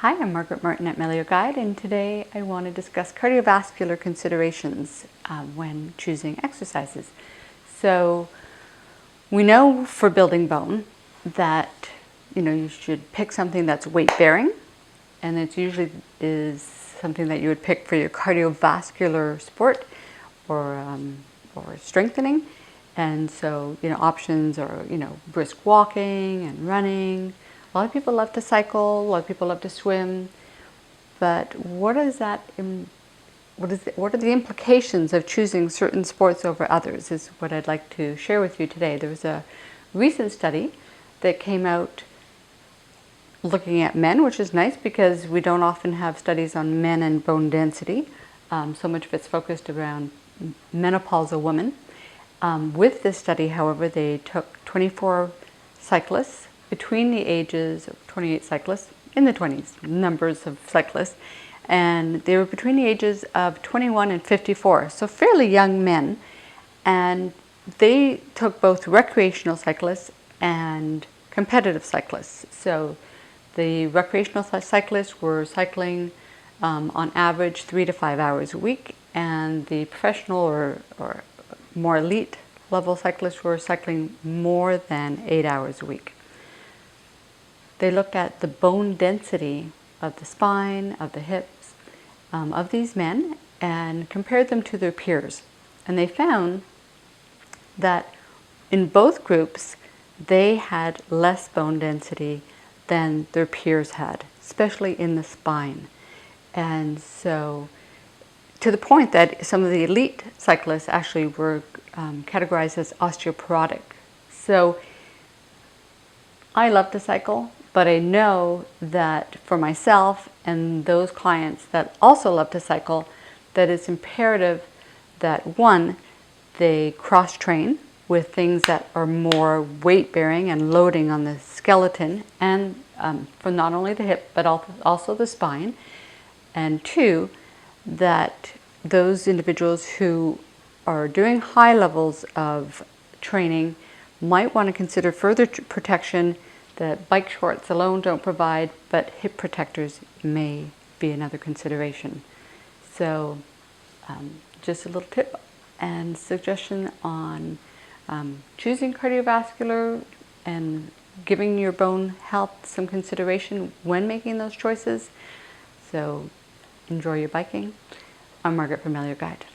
Hi, I'm Margaret Martin at Melio Guide, and today I want to discuss cardiovascular considerations when choosing exercises. So we know for building bone that you should pick something that's weight bearing, and it usually is something that you would pick for your cardiovascular sport or strengthening. And so options are brisk walking and running. A lot of people love to cycle, a lot of people love to swim, but what are the implications of choosing certain sports over others is what I'd like to share with you today. There was a recent study that came out looking at men, which is nice because we don't often have studies on men and bone density. So much of it's focused around menopausal women. With this study, however, they took 24 cyclists between the ages of 28 cyclists, in the 20s, numbers of cyclists, and they were between the ages of 21 and 54, so fairly young men, and they took both recreational cyclists and competitive cyclists. So the recreational cyclists were cycling on average 3 to 5 hours a week, and the professional or more elite level cyclists were cycling more than 8 hours a week. They looked at the bone density of the spine, of the hips, of these men and compared them to their peers. And they found that in both groups, they had less bone density than their peers had, especially in the spine. And so, to the point that some of the elite cyclists actually were categorized as osteoporotic. So I love to cycle, but I know that for myself and those clients that also love to cycle, that it's imperative that one, they cross-train with things that are more weight-bearing and loading on the skeleton and for not only the hip but also the spine. And two, that those individuals who are doing high levels of training might want to consider further protection that bike shorts alone don't provide, but hip protectors may be another consideration. So just a little tip and suggestion on choosing cardiovascular and giving your bone health some consideration when making those choices. So enjoy your biking. I'm Margaret from Melio Guide.